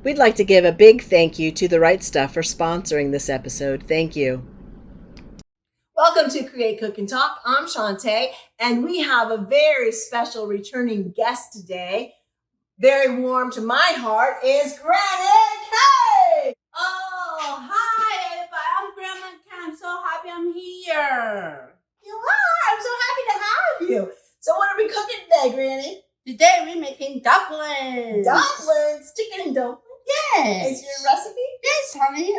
We'd like to give a big thank you to The Right Stuff for sponsoring this episode. Thank you. Welcome to Create, Cook, and Talk. I'm Chantai, and we have a very special returning guest today. Very warm to my heart is Granny K. Oh, hi, everybody. I'm Grandma K. I'm so happy I'm here. You are. I'm so happy to have you. So what are we cooking today, Granny? Today we're making dumplings. Dumplings? Chicken and dumplings? Yes. Is your recipe? Yes, honey, it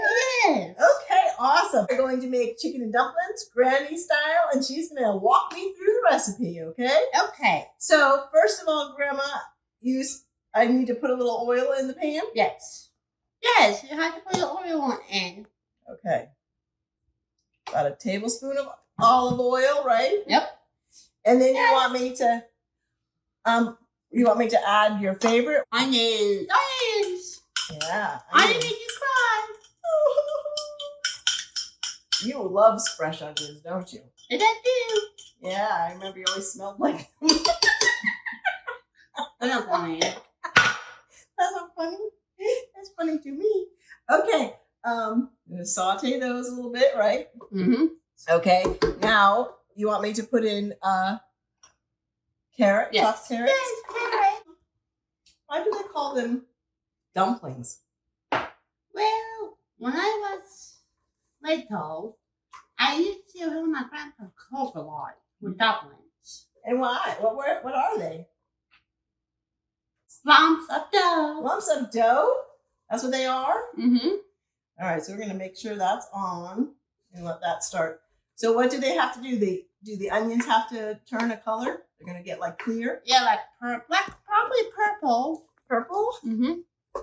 is. Okay, awesome. We're going to make chicken and dumplings, Granny style, and she's going to walk me through the recipe, okay? Okay. So, first of all, Grandma, I need to put a little oil in the pan? Yes. Yes, you have to put the oil in. Okay. About a tablespoon of olive oil, right? Yep. And then you want me to add your favorite? Onions. Yeah. I didn't make you cry. You love fresh onions, don't you? Did I do? Yeah, I remember you always smelled like I'm not lying. That's not funny. That's funny to me. Okay. I'm gonna saute those a little bit, right? Mm-hmm. Okay. Now you want me to put in carrot? Yes. Chopped carrots? Yes, carrot. Why do they call them dumplings? Well, when I was little, I used to hear my grandpa cook a lot with dumplings. And why? What are they? Lumps of dough. Lumps of dough? That's what they are? Mm-hmm. All right, so we're gonna make sure that's on and let that start. So what do they have to do? Do the onions have to turn a color? They're gonna get like clear? Yeah, like probably purple. Purple? Mm-hmm.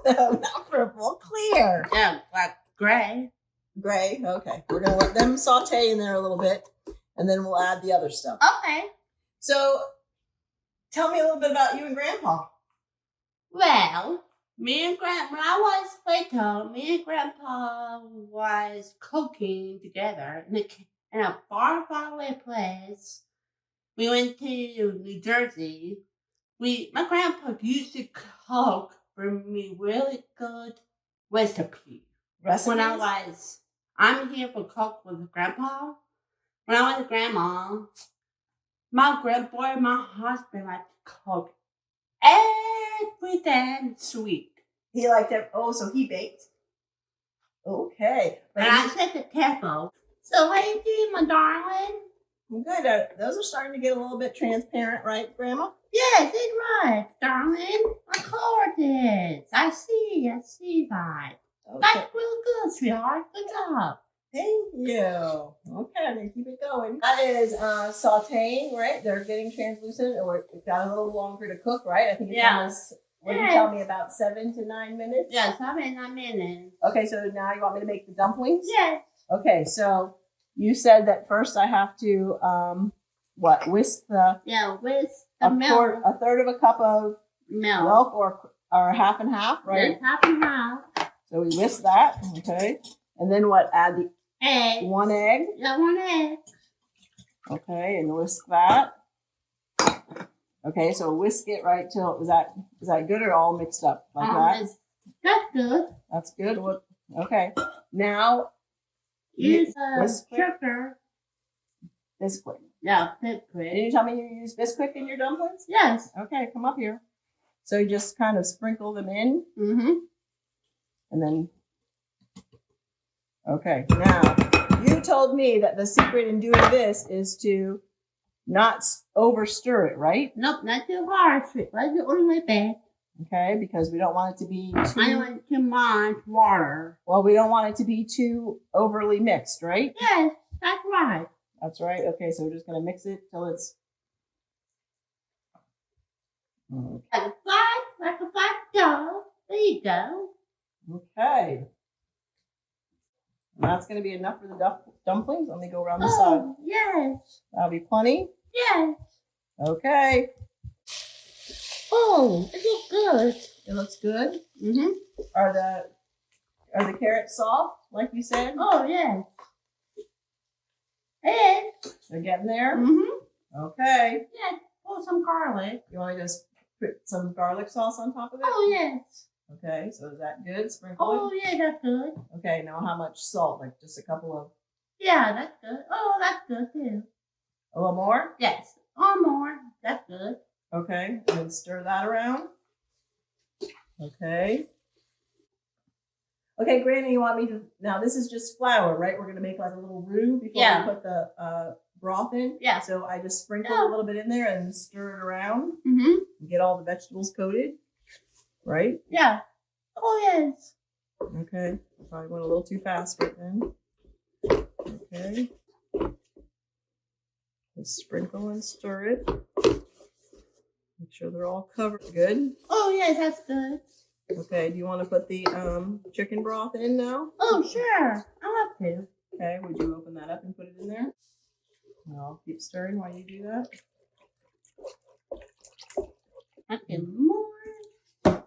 No, not purple. Clear. Yeah, like gray. Gray. Okay. We're gonna let them saute in there a little bit, and then we'll add the other stuff. Okay. So, tell me a little bit about you and Grandpa. Well, when I was little, me and Grandpa was cooking together in a far, far away place. We went to New Jersey. My grandpa used to cook for me really good recipes. When I'm here for cook with Grandpa. When I was with Grandma, my grandpa and my husband like to cook everything sweet. He liked it. Oh, so he baked. Okay. And I set the tempo. So how you doing, my darling? Good. Those are starting to get a little bit transparent, right, Grandma? Yes, it's right, darling. Of course it is. I see that. Okay. That's real good, sweetheart. Good job. Thank you. Okay, I'm gonna keep it going. That is sautéing, right? They're getting translucent, or it's got a little longer to cook, right? I think it's almost. What did you tell me, about 7 to 9 minutes? Yes, I'm in. Okay, so now you want me to make the dumplings? Yes. Okay, so you said that first I have to whisk the With the milk. a third of a cup of milk or half and half, right? Yes, half and half. So we whisk that, okay, and then what? Add the Egg. 1 egg. Yeah, 1 egg. Okay, and whisk that. Okay, so whisk it right till is that good or all mixed up like that? That's good. That's good. What? Okay, now Use Bisquick. sugar. Bisquick. Yeah, Did Bisquick. you tell me you use Bisquick in your dumplings? Yes. Okay, come up here. So you just kind of sprinkle them in, Mm-hmm. and then. Okay, now you told me that the secret in doing this is to not over stir it, right? Nope, not too hard. Let it only bit. Okay, because we don't want it to be too. I don't want too much water. Well, we don't want it to be too overly mixed, right? Yes, that's right. That's right. Okay, so we're just gonna mix it till it's. Okay. Like a flat dough. There you go. Okay. And that's gonna be enough for the dumplings. Let me go around the side. Oh, yes. That'll be plenty. Yes. Okay. Oh, it looks good. It looks good. Mm-hmm. Are the carrots soft, like you said? Oh, yes. And, They're getting there? mm-hmm. Okay. Yes, pour some garlic. You want me to just put some garlic sauce on top of it? Oh, yes. Okay, so is that good? Sprinkling? Oh, yeah, that's good. Okay, now how much salt? Like just a couple of... Yeah, that's good. Oh, that's good too. A little more? Yes. Oh, more. That's good. Okay, and then stir that around. Okay. Okay, Granny, you want me to... Now, this is just flour, right? We're going to make like a little roux before we put the broth in. Yeah. So I just sprinkle a little bit in there and stir it around. Mm-hmm. Get all the vegetables coated, right? Yeah. Oh, yes. Okay. Probably went a little too fast right then. Okay. Just sprinkle and stir it. Make sure they're all covered. Good. Oh, yes, that's good. Okay. Do you want to put the chicken broth in now? Oh, sure. I love to. Okay. Would you open that up and put it in there? And I'll keep stirring while you do that. I can more.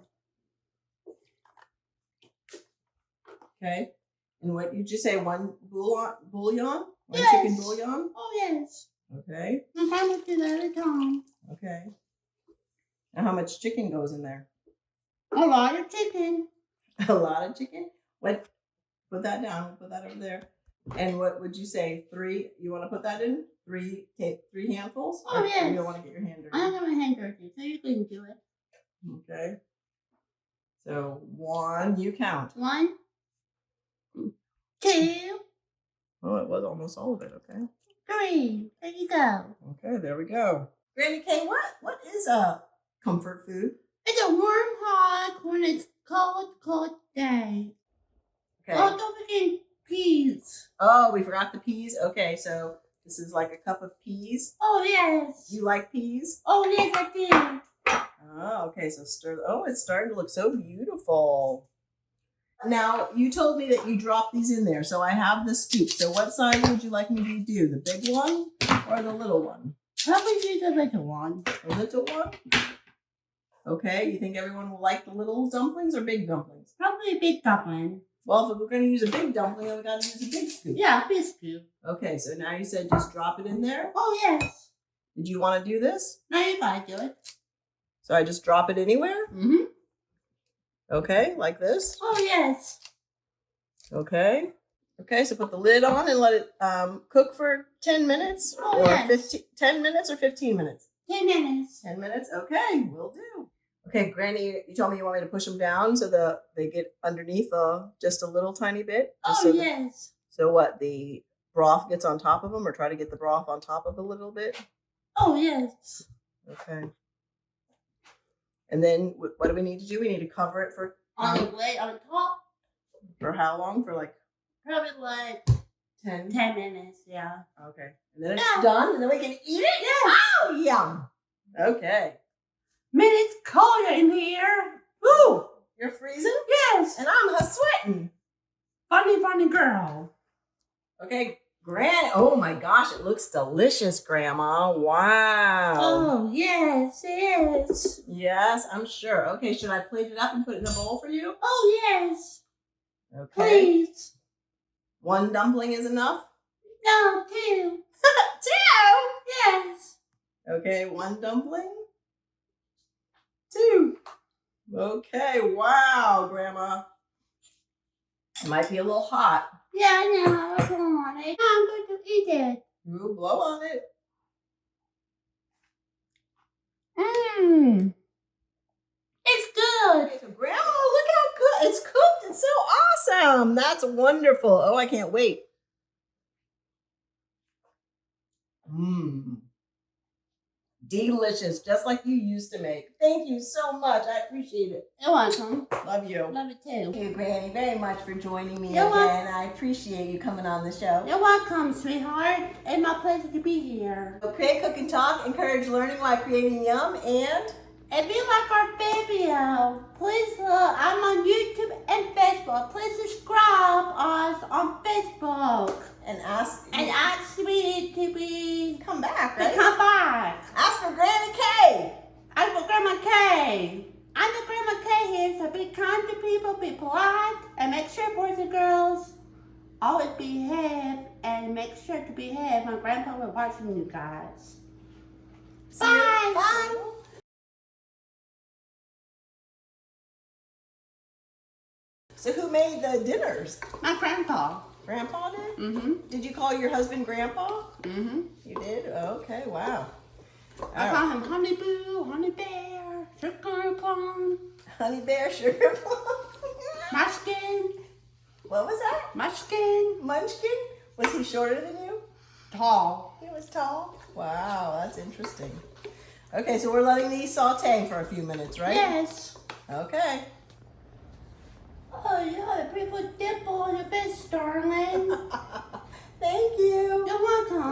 Okay. And what you just say? One bouillon? One Yes. chicken bouillon? Oh, yes. Okay. I'm trying to do that at a time. Okay. Now how much chicken goes in there? A lot of chicken. A lot of chicken? What? Put that down. We'll put that over there. And what would you say? 3? You want to put that in? 3 handfuls? Oh, Or yes. You don't want to get your hand dirty? I don't have my hand dirty, so you can do it. Okay. So 1, you count. 1, 2, Oh, it was almost all of it. Okay. 3. There you go. Okay, there we go. Granny K, what is a comfort food? It's a warm hug when it's cold day. Okay. Oh, don't forget peas. Oh, we forgot the peas. Okay, so this is like a cup of peas. Oh, yes. You like peas? Oh, yes, I do. Oh, okay, so stir. Oh, it's starting to look so beautiful. Now, you told me that you dropped these in there, so I have the scoop. So what size would you like me to do? The big one or the little one? Probably do the little one. The little one? Okay, you think everyone will like the little dumplings or big dumplings? Probably a big dumpling. Well, if we're going to use a big dumpling, then we got to use a big scoop. Yeah, a big scoop. Okay, so now you said just drop it in there. Oh, yes. Did you want to do this? Now you gotta do it. So I just drop it anywhere? Mm-hmm. Okay, like this? Oh, yes. Okay. Okay, so put the lid on and let it cook for 10 minutes? Oh, or yes. 10 minutes or 15 minutes? 10 minutes. 10 minutes? Okay, will do. Okay, Granny, you told me you want me to push them down so they get underneath just a little tiny bit? Just Oh, so yes. So what, the broth gets on top of them or try to get the broth on top of a little bit? Oh, yes. Okay. And then what do we need to do? We need to cover it for... On the lid on top, For how long? For like probably like 10? 10 minutes, yeah. Okay. And then it's done and then we can eat it? Yes. Oh, yum. Okay. Man, it's cold in here. Ooh, you're freezing? Yes. And I'm sweating. Funny girl. Okay, oh my gosh, it looks delicious, Grandma. Wow. Oh, yes, it is. Yes, I'm sure. Okay, should I plate it up and put it in a bowl for you? Oh, yes. Okay. Please. 1 dumpling is enough? No, 2. 2? Yes. Okay, 1 dumpling? 2. Okay, wow, Grandma. It might be a little hot. Yeah, I know. I don't want it. I'm going to eat it. Ooh, blow on it. Mmm. It's good. Okay, so Grandma, look how good it's cooked. It's so awesome. That's wonderful. Oh, I can't wait. Mmm. Delicious, just like you used to make. Thank you so much. I appreciate it. You're welcome. Love you. Love it too. Thank you, Granny, very much for joining me You're again. I appreciate you coming on the show. You're welcome, sweetheart. It's my pleasure to be here. So Create, Cook, and Talk, encourage learning while creating yum, and If you like our video, please I'm on YouTube and Facebook. Please subscribe us on Facebook. and ask Me to be come back, to right? come back. Ask for Granny K. I'm the Grandma K. I'm the Grandma K here, so be kind to people, be polite, and make sure, boys and girls, always behave and make sure to behave. My grandpa will watching you guys. Bye. Bye. So who made the dinners? My grandpa. Grandpa did? Mm-hmm. Did you call your husband Grandpa? Mm-hmm. You did? Okay, wow. I call him Honey Boo, Honey Bear, Sugar Plum, Honey Bear, Sugar Plum. Munchkin, What was that? Munchkin, Munchkin? Was he shorter than you? Tall. He was tall? Wow, that's interesting. Okay, so we're letting these saute for a few minutes, right? Yes. Okay. Oh, you had a pretty good dimple on your face, darling. Thank you. You're welcome.